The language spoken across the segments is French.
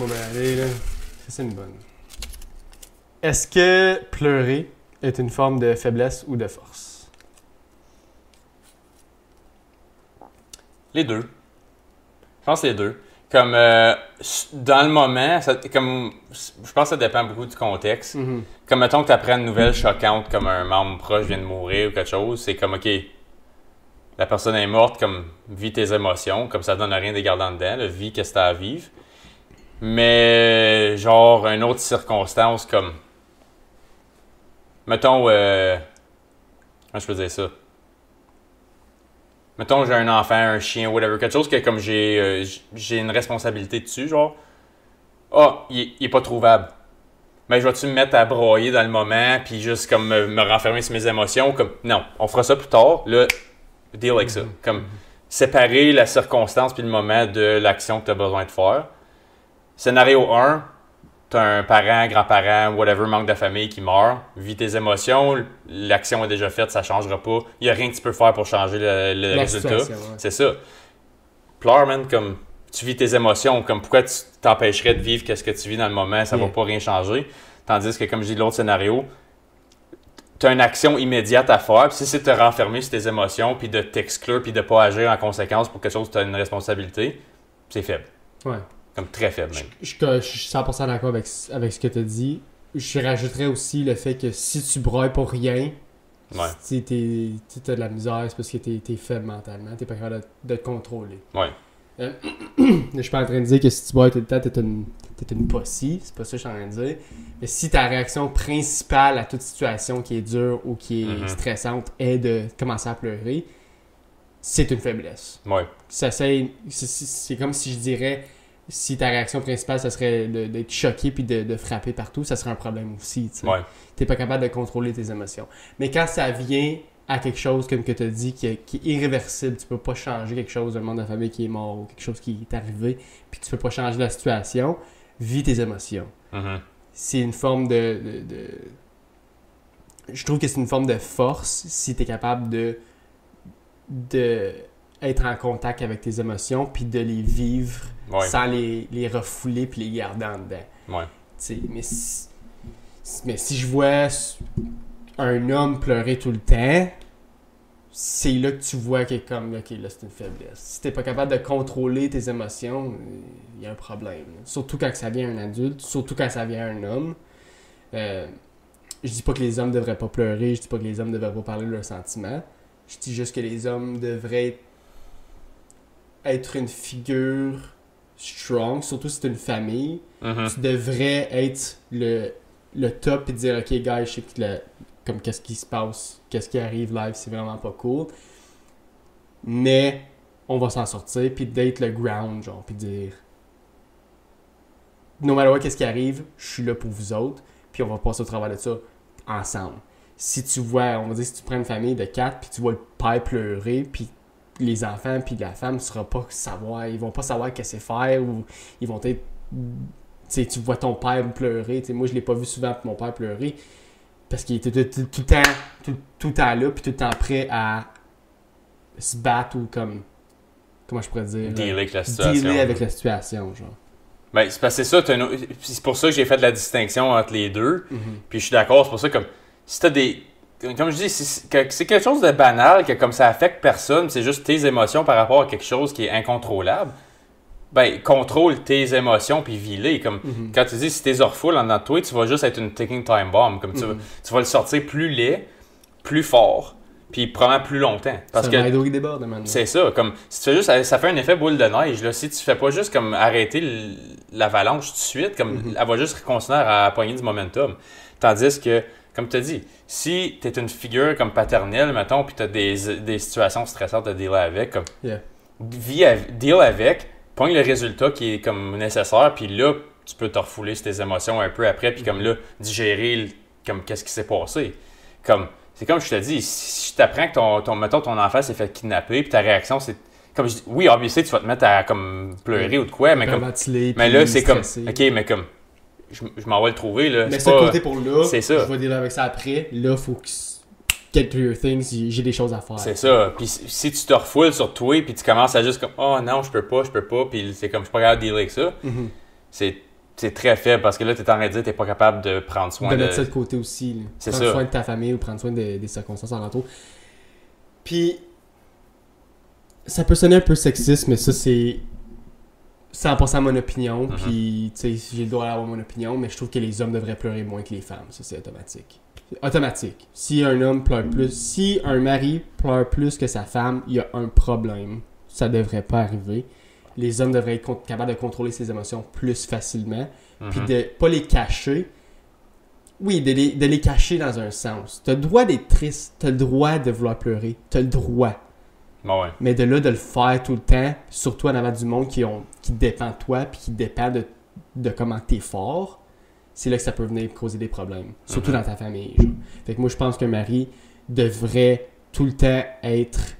qu'on va aller, là. Ça, c'est une bonne. Est-ce que pleurer est une forme de faiblesse ou de force? Les deux. Je pense les deux. Comme dans le moment, je pense que ça dépend beaucoup du contexte. Mm-hmm. Comme mettons que tu apprends une nouvelle choquante comme un membre proche vient de mourir ou quelque chose, c'est comme OK, la personne est morte, comme vis tes émotions, comme ça donne rien de garder en dedans, là, vis qu'est-ce que t'as à vivre. Mais genre une autre circonstance comme mettons comment je peux dire ça? Mettons, j'ai un enfant, un chien, whatever, quelque chose que comme j'ai une responsabilité dessus, genre, il est pas trouvable. Mais je vais-tu me mettre à broyer dans le moment, puis juste comme me renfermer sur mes émotions, comme, non, on fera ça plus tard, là, deal avec ça. Comme, séparer la circonstance puis le moment de l'action que tu as besoin de faire. Scénario 1, tu as un parent, grand-parent, whatever, membre de la famille qui meurt. Vis tes émotions, l'action est déjà faite, ça ne changera pas. Il n'y a rien que tu peux faire pour changer le résultat. Ouais. C'est ça. Pleure, man, comme tu vis tes émotions, comme pourquoi tu t'empêcherais de vivre qu'est-ce que tu vis dans le moment, ça ne va pas rien changer. Tandis que, comme je dis l'autre scénario, tu as une action immédiate à faire. Puis si c'est de te renfermer sur tes émotions, puis de t'exclure, puis de ne pas agir en conséquence pour quelque chose où tu as une responsabilité, c'est faible. Ouais. Comme très faible, même. Je suis 100% d'accord avec ce que tu as dit. Je rajouterais aussi le fait que si tu broyes pour rien, si tu as de la misère, c'est parce que tu es faible mentalement, tu n'es pas capable de te contrôler. Ouais. Je suis pas en train de dire que si tu broyes tout le temps, tu es une possie, c'est pas ça que je suis en train de dire. Mais si ta réaction principale à toute situation qui est dure ou qui est stressante est de commencer à pleurer, c'est une faiblesse. Ouais. C'est comme si je dirais, si ta réaction principale, ça serait d'être choqué puis de frapper partout, ça serait un problème aussi. Tu n'es pas capable de contrôler tes émotions. Mais quand ça vient à quelque chose, comme que tu as dit, qui est irréversible, tu peux pas changer quelque chose d'un membre de la famille qui est mort ou quelque chose qui est arrivé, puis tu peux pas changer la situation, vis tes émotions. Mm-hmm. C'est une forme je trouve que c'est une forme de force si tu es capable de être en contact avec tes émotions puis de les vivre sans les refouler puis les garder en dedans. Ouais. Mais si je vois un homme pleurer tout le temps, c'est là que tu vois que comme OK, là c'est une faiblesse. Si t'es pas capable de contrôler tes émotions, il y a un problème. Surtout quand ça vient un adulte, surtout quand ça vient un homme. Je dis pas que les hommes devraient pas pleurer, je dis pas que les hommes devraient pas parler de leurs sentiments. Je dis juste que les hommes devraient être une figure strong, surtout si c'est une famille. Tu devrais être le top et dire OK, guys, je sais que comme qu'est-ce qui se passe, qu'est-ce qui arrive live, c'est vraiment pas cool. Mais on va s'en sortir, puis d'être le ground, genre, puis dire no matter what, qu'est-ce qui arrive, je suis là pour vous autres, puis on va passer au travers de ça ensemble. Si tu vois, on va dire, si tu prends une famille de 4, puis tu vois le père pleurer, puis les enfants puis la femme ils vont pas savoir qu'est-ce que c'est faire, ou ils vont être, tu vois ton père pleurer, moi je l'ai pas vu souvent mon père pleurer parce qu'il était tout le temps là puis tout le temps prêt à se battre ou comme comment je pourrais dire dealer avec la situation genre. Ben, c'est parce que c'est ça, c'est pour ça que j'ai fait la distinction entre les deux. Puis je suis d'accord, c'est pour ça que si t'as des comme je dis, c'est quelque chose de banal, que comme ça affecte personne, c'est juste tes émotions par rapport à quelque chose qui est incontrôlable, ben, contrôle tes émotions puis vis-les. Comme quand tu dis, si t'es orpheline en dedans de toi, tu vas juste être une ticking time bomb. Comme tu vas le sortir plus laid, plus fort, puis probablement plus longtemps. Parce que rideau qui déborde, maintenant. C'est ça. Comme, si tu fais juste, ça fait un effet boule de neige. Là. Si tu fais pas juste comme arrêter l'avalanche tout de suite, comme, elle va juste continuer à pogner du momentum. Tandis que, comme tu as dit, si tu es une figure comme paternelle, mettons, puis tu as des situations stressantes à dealer avec, comme deal avec, pogne le résultat qui est comme nécessaire, puis là, tu peux te refouler sur tes émotions un peu après, puis comme là, digérer comme qu'est-ce qui s'est passé. Comme, c'est comme je te dis, si je t'apprends que mettons, ton enfant s'est fait kidnapper, puis ta réaction, c'est comme je dis, oui, obviously, tu vas te mettre à comme pleurer ou de quoi, mais comme. Mais là, c'est comme. OK, mais comme. Je m'en vais le trouver, là. Mais c'est pas côté pour là. C'est ça. Je vais dealer avec ça après. Là, faut que. Get to your things, j'ai des choses à faire. C'est ça. Puis si tu te refoules sur toi, puis tu commences à juste comme, oh non, je peux pas, puis c'est comme, je suis pas capable de dealer avec ça, c'est très faible parce que là, t'es en train de dire que t'es pas capable de prendre soin de mettre ça de côté aussi. Là. C'est prendre ça. soin de ta famille ou prendre soin des circonstances alentour. Puis, ça peut sonner un peu sexiste, mais ça, c'est 100% mon opinion. Puis, tu sais, j'ai le droit d'avoir mon opinion, mais je trouve que les hommes devraient pleurer moins que les femmes. Ça, c'est automatique. Automatique. Si un homme pleure plus, si un mari pleure plus que sa femme, il y a un problème. Ça devrait pas arriver. Les hommes devraient être capables de contrôler ses émotions plus facilement. Puis de pas les cacher. Oui, de les cacher dans un sens. T'as le droit d'être triste. T'as le droit de vouloir pleurer. T'as le droit. Bon, ouais. Mais de là, de le faire tout le temps, surtout en avant du monde qui dépend de toi puis qui dépend de comment t'es fort, c'est là que ça peut venir causer des problèmes. Surtout dans ta famille. Genre. Fait que moi, je pense qu'un mari devrait tout le temps être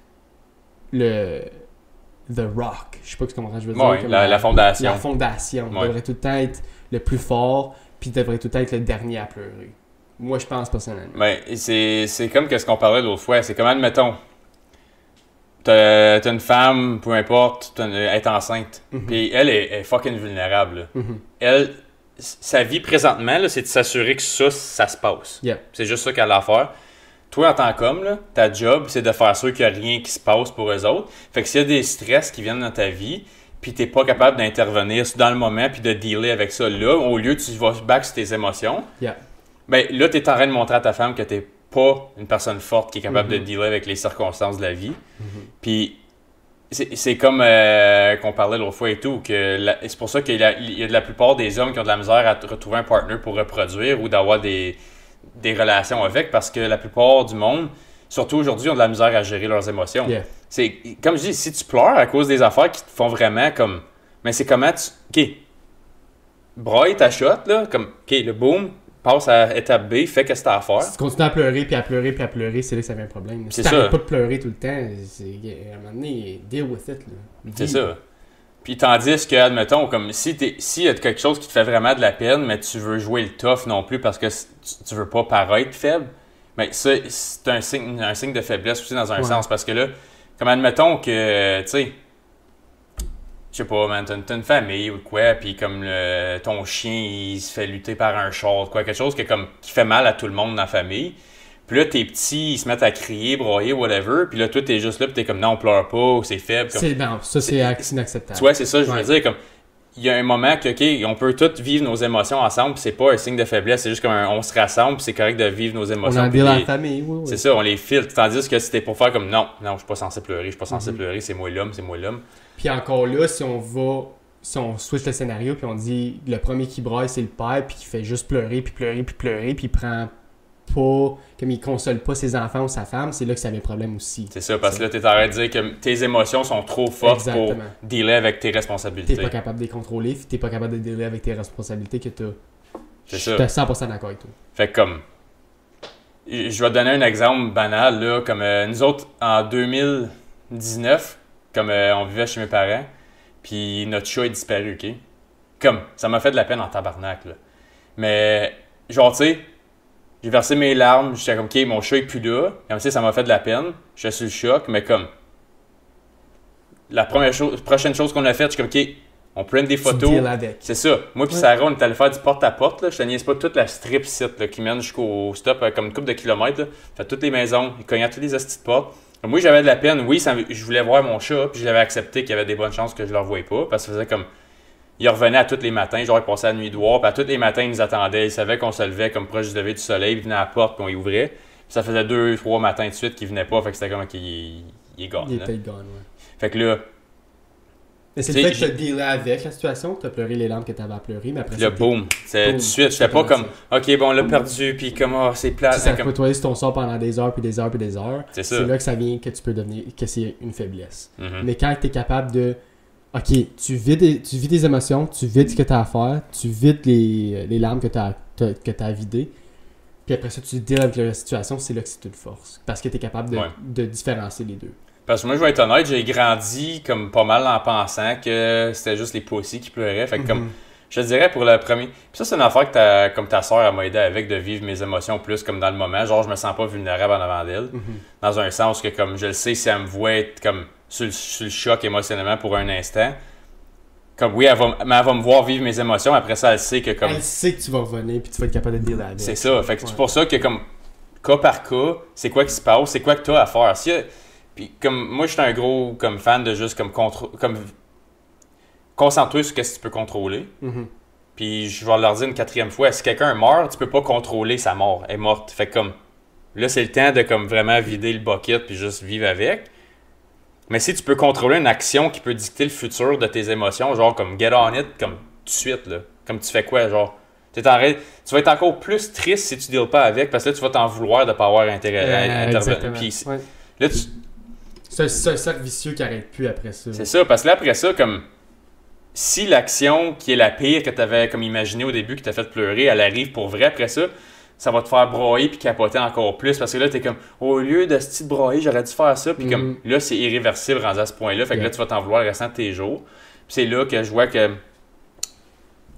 The Rock. Je sais pas comment je veux dire. Ouais, la fondation. La fondation. Ouais. Devrait tout le temps être le plus fort puis devrait tout le temps être le dernier à pleurer. Moi, je pense personnellement. Ben, c'est comme ce qu'on parlait l'autre fois. C'est comme, admettons, t'as une femme, peu importe, elle est enceinte. Puis elle est fucking vulnérable. Elle, sa vie présentement, là, c'est de s'assurer que ça se passe. Yep. C'est juste ça qu'elle a à faire. Toi, en tant qu'homme, là, ta job, c'est de faire sûr qu'il n'y a rien qui se passe pour eux autres. Fait que s'il y a des stress qui viennent dans ta vie, puis t'es pas capable d'intervenir dans le moment puis de dealer avec ça là, au lieu tu vas back sur tes émotions, ben là, t'es en train de montrer à ta femme que t'es pas une personne forte qui est capable de dealer avec les circonstances de la vie. Puis c'est comme qu'on parlait l'autre fois et tout, que c'est pour ça qu'il y a de la plupart des hommes qui ont de la misère à retrouver un partner pour reproduire ou d'avoir des relations avec, parce que la plupart du monde, surtout aujourd'hui, ont de la misère à gérer leurs émotions. C'est comme je dis, si tu pleures à cause des affaires qui te font vraiment comme, mais c'est comment tu, ok, braille ta shot là, comme, ok, le boom, passe à étape B, fais qu'est-ce que t'as à faire. Si tu continues à pleurer, puis à pleurer, puis à pleurer, c'est là que ça devient un problème. C'est si t'arrêtes ça. pas de pleurer tout le temps, à un moment donné, deal with it. Là. C'est ça. Puis tandis que, admettons, comme s'il y a quelque chose qui te fait vraiment de la peine, mais tu veux jouer le tough non plus parce que tu veux pas paraître faible, mais ça, c'est un signe de faiblesse aussi dans un sens. Parce que là, comme admettons que, tu sais, je sais pas, man, t'as une famille ou quoi, puis comme ton chien, il se fait lutter par un chat, quoi, quelque chose qui fait mal à tout le monde dans la famille. Puis là, tes petits, ils se mettent à crier, broyer, whatever. Puis là, toi, t'es juste là, puis t'es comme, non, on pleure pas, ou c'est faible. Comme, non, ça, c'est inacceptable. Tu vois, c'est ça, je veux dire, comme, il y a un moment que, OK, on peut tous vivre nos émotions ensemble, puis c'est pas un signe de faiblesse, c'est juste comme on se rassemble, puis c'est correct de vivre nos émotions. On en dit dans la famille, oui. C'est ça, on les filtre. Tandis que c'était pour faire comme, non, je suis pas censé pleurer, c'est moi l'homme. Puis encore là, si on switch le scénario, puis on dit, le premier qui braille, c'est le père, puis qui fait juste pleurer, puis il prend pas, comme il console pas ses enfants ou sa femme, c'est là que ça avait un problème aussi. C'est ça, parce que là, t'es en train de dire que tes émotions sont trop fortes pour dealer avec tes responsabilités. T'es pas capable de les contrôler, t'es pas capable de dealer avec tes responsabilités que t'as. C'est ça. T'es 100% d'accord avec toi. Fait que comme, je vais te donner un exemple banal, là, comme nous autres, en 2019, comme on vivait chez mes parents, puis notre chat est disparu, OK? Comme, ça m'a fait de la peine en tabarnak, là. Mais, genre, tu sais, j'ai versé mes larmes, j'étais comme, OK, mon chat est plus là. Comme ça m'a fait de la peine. J'étais sur le choc, mais comme, la prochaine chose qu'on a faite, je suis comme, OK, on prenne des photos. C'est ça. Moi puis Sarah, on est allé faire du porte-à-porte, là. Je te niaise pas toute la strip site, là, qui mène jusqu'au stop, comme une couple de kilomètres, là. Fait toutes les maisons, il cognait toutes les astis de porte. Moi, j'avais de la peine. Oui, je voulais voir mon chat, puis je l'avais accepté qu'il y avait des bonnes chances que je le revoie pas, parce que ça faisait comme, il revenait à tous les matins, genre il passait la nuit dehors, puis à tous les matins, il nous attendait. Il savait qu'on se levait comme proche du lever du soleil, il venait à la porte, puis on y ouvrait. Puis ça faisait 2-3 matins de suite qu'il venait pas, fait que c'était comme qu'il est gone. Il était gone, ouais. Fait que là. Mais c'est le fait que tu as dealé avec la situation, que tu as pleuré les larmes que tu avais à pleurer, mais après ça. Le boom. C'est tout de suite. J'étais pas comme, OK, bon, on l'a perdu, puis comment c'est plat. Ça peut nettoyer sur ton sort pendant des heures, puis des heures, puis des heures. C'est là que ça vient que tu peux devenir, que c'est une faiblesse. Mm-hmm. Mais quand tu es capable de. OK, tu vis des émotions, tu vides ce que tu as à faire, tu vides les larmes que tu as à vider, puis après ça, tu deals avec la situation, c'est là que c'est une force. Parce que tu es capable de différencier les deux. Parce que moi, je vais être honnête, j'ai grandi comme pas mal en pensant que c'était juste les pussies qui pleuraient. Fait que comme, je te dirais pour le premier... Puis ça, c'est une affaire que comme ta soeur m'a aidé avec, de vivre mes émotions plus comme dans le moment. Genre, je me sens pas vulnérable en avant d'elle. Dans un sens que comme je le sais, si elle me voit être comme sur le choc émotionnellement pour un instant, Comme oui, mais elle va me voir vivre mes émotions. Après ça, elle sait que comme. Elle sait que tu vas revenir puis tu vas être capable de dealer avec. C'est ça. Fait que c'est pour ça que comme cas par cas, c'est quoi qui se passe, c'est quoi que tu as à faire. Puis comme moi, je suis un gros comme fan de juste comme concentrer sur ce que tu peux contrôler. Mm-hmm. Puis je vais leur dire une 4e fois, si quelqu'un meurt, tu peux pas contrôler sa mort. Elle est morte. Fait que comme là, c'est le temps de comme vraiment vider le bucket puis juste vivre avec. Mais si tu peux contrôler une action qui peut dicter le futur de tes émotions, genre comme get on it, comme tout de suite, là. Comme tu fais quoi, genre. Tu vas être encore plus triste si tu ne deals pas avec, parce que là, tu vas t'en vouloir de ne pas avoir intervenu. Puis ouais. Là, c'est un cercle vicieux qui n'arrête plus après ça. C'est ça, parce que là, après ça, comme si l'action qui est la pire que tu avais comme imaginé au début, qui t'a fait pleurer, elle arrive pour vrai après ça, ça va te faire broyer puis capoter encore plus, parce que là, t'es comme, au lieu de ce petit broyer, j'aurais dû faire ça, puis comme, là, c'est irréversible rendu à ce point-là, fait que là, tu vas t'en vouloir le restant de tes jours. Puis c'est là que je vois que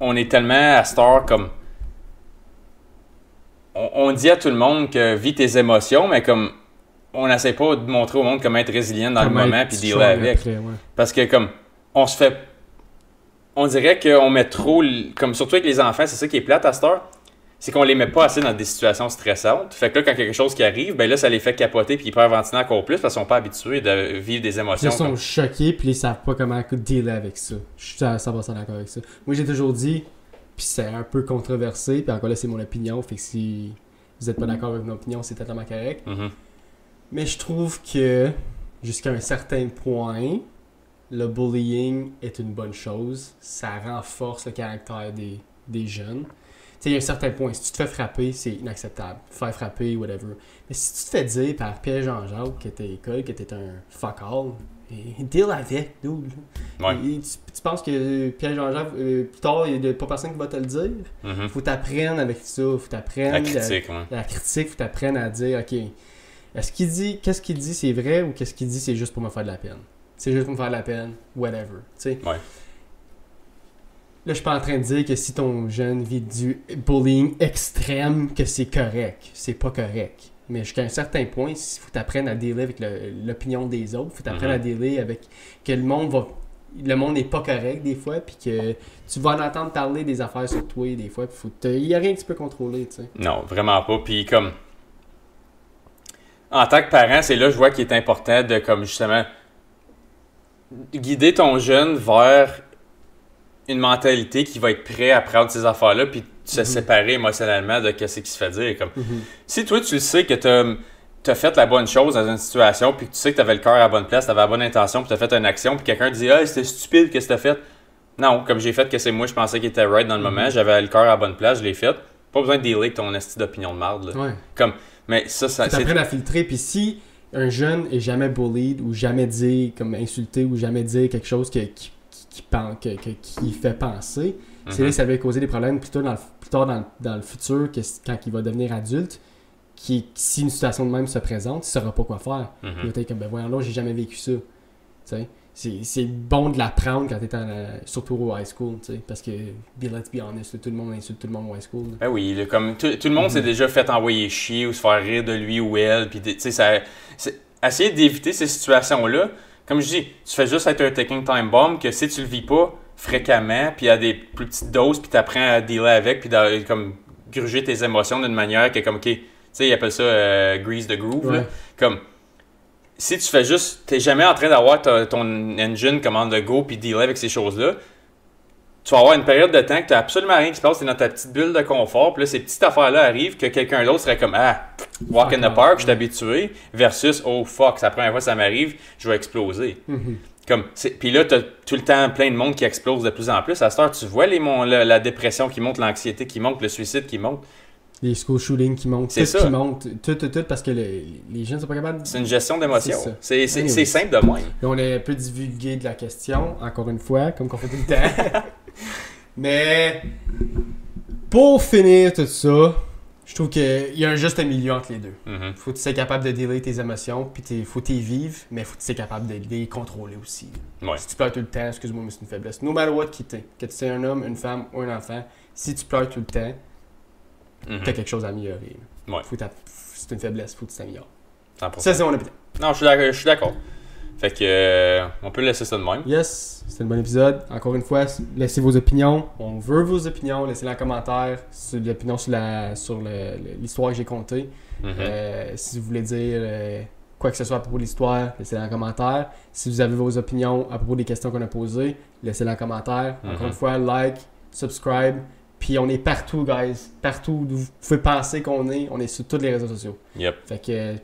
on est tellement à Star comme, on dit à tout le monde que vis tes émotions, mais comme, on n'essaie pas de montrer au monde comment être résilient dans le moment puis dealer avec. Après, ouais. Parce que comme, on dirait qu'on met trop, comme surtout avec les enfants, c'est ça qui est plate à Star, c'est qu'on les met pas assez dans des situations stressantes. Fait que là, quand quelque chose qui arrive, ben là, ça les fait capoter puis hyperventiler encore plus parce qu'ils sont pas habitués de vivre des émotions. Ils sont choqués puis ils savent pas comment dealer avec ça. Je suis à 100% d'accord avec ça. Moi, j'ai toujours dit, puis c'est un peu controversé, puis encore là, c'est mon opinion, fait que si vous êtes pas d'accord avec mon opinion, c'est totalement correct. Mm-hmm. Mais je trouve que, jusqu'à un certain point, le bullying est une bonne chose. Ça renforce le caractère des jeunes. Il y a un certain point, si tu te fais frapper, c'est inacceptable. Faire frapper, whatever. Mais si tu te fais dire par Pierre-Jean-Jacques que t'es école, que t'es un fuck all, deal avec, dude. Ouais. Tu penses que Pierre-Jean-Jacques, plus tard, il n'y a pas personne qui va te le dire? Mm-hmm. Faut t'apprendre avec ça, faut t'apprendre la critique, la critique, faut t'apprendre à dire, ok, qu'est-ce qu'il dit c'est vrai ou qu'est-ce qu'il dit c'est juste pour me faire de la peine? C'est juste pour me faire de la peine, whatever. T'sais. Ouais. Là, je suis pas en train de dire que si ton jeune vit du bullying extrême, que c'est correct. C'est pas correct. Mais jusqu'à un certain point, il faut t'apprendre à dealer avec l'opinion des autres. Il faut t'apprendre à dealer avec que le monde n'est pas correct des fois, puis que tu vas en entendre parler des affaires sur toi des fois, puis il n'y a rien que tu peux contrôler, tu sais. Non, vraiment pas. Puis comme, en tant que parent, c'est là que je vois qu'il est important de, comme justement, guider ton jeune vers une mentalité qui va être prêt à prendre ces affaires-là puis se séparer émotionnellement de ce qui se fait dire. Comme, si toi, tu le sais que t'as fait la bonne chose dans une situation puis que tu sais que t'avais le cœur à la bonne place, t'avais la bonne intention puis t'as fait une action puis quelqu'un te dit « Ah, c'était stupide, qu'est-ce que t'as fait? » Non, comme j'ai fait que c'est moi, je pensais qu'il était right dans le moment, j'avais le cœur à la bonne place, je l'ai fait. Pas besoin de dealer avec ton esti d'opinion de merde. Là. Ouais. Comme, mais ça t'apprends à filtrer puis si un jeune est jamais bullied ou jamais dit comme insulté ou jamais dit quelque chose qui fait penser, c'est là que ça va causer des problèmes plus tard dans le futur, quand il va devenir adulte, si une situation de même se présente, il ne saura pas quoi faire. Il va être comme, ben voyons là, j'ai jamais vécu ça. C'est bon de l'apprendre quand tu es surtout au high school, parce que, let's be honest, tout le monde insulte tout le monde au high school. Ben oui, là, comme tout le monde s'est déjà fait envoyer chier ou se faire rire de lui ou elle, puis essayer d'éviter ces situations-là. Comme je dis, tu fais juste être un taking time bomb que si tu le vis pas fréquemment, puis à des plus petites doses, puis tu apprends à dealer avec, puis comme gruger tes émotions d'une manière que comme, ok, tu sais, ils appellent ça grease the groove, là. Comme, si tu fais juste, t'es jamais en train d'avoir ton engine commande de go, puis dealer avec ces choses-là, tu vas avoir une période de temps que t'as absolument rien qui se passe, t'es dans ta petite bulle de confort, puis là, ces petites affaires-là arrivent que quelqu'un d'autre serait comme, walk in the park, je suis habitué, versus, oh fuck, c'est la première fois que ça m'arrive, je vais exploser. Puis là, t'as tout le temps plein de monde qui explose de plus en plus. À cette heure, tu vois la dépression qui monte, l'anxiété qui monte, le suicide qui monte. Les school shootings qui montent, c'est tout qui monte, tout, parce que les jeunes sont pas capables. C'est une gestion d'émotions. C'est anyway. simple de moins. On a un peu divulgué de la question, encore une fois, comme qu'on fait tout le temps. Mais pour finir tout ça, je trouve qu'il y a un juste milieu entre les deux. Faut que tu sois capable de dealer tes émotions, puis faut t'y vivre, mais faut que tu sois capable de les contrôler aussi. Ouais. Si tu pleures tout le temps, excuse-moi, mais c'est une faiblesse. No matter what qui t'es, que tu sois un homme, une femme ou un enfant, si tu pleures tout le temps, t'as quelque chose à améliorer. Ouais. C'est une faiblesse, faut que tu t'améliores. 100%. Ça, c'est mon opinion. Non, je suis d'accord. Fait que on peut laisser ça de même. Yes, c'était un bon épisode. Encore une fois, laissez vos opinions. On veut vos opinions. Laissez-les en commentaire. L'opinion sur l'histoire que j'ai contée. Si vous voulez dire quoi que ce soit à propos de l'histoire, laissez-les en commentaire. Si vous avez vos opinions à propos des questions qu'on a posées, laissez-les en commentaire. Encore une fois, like, subscribe. Puis on est partout, guys. Partout où vous pouvez penser qu'on est, on est sur tous les réseaux sociaux. Yep. Fait que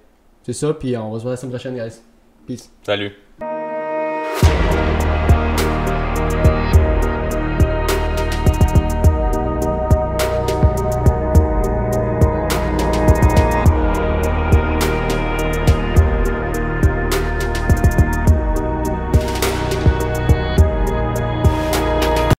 c'est ça. Puis on va se voir la semaine prochaine, guys. Peace. Salut.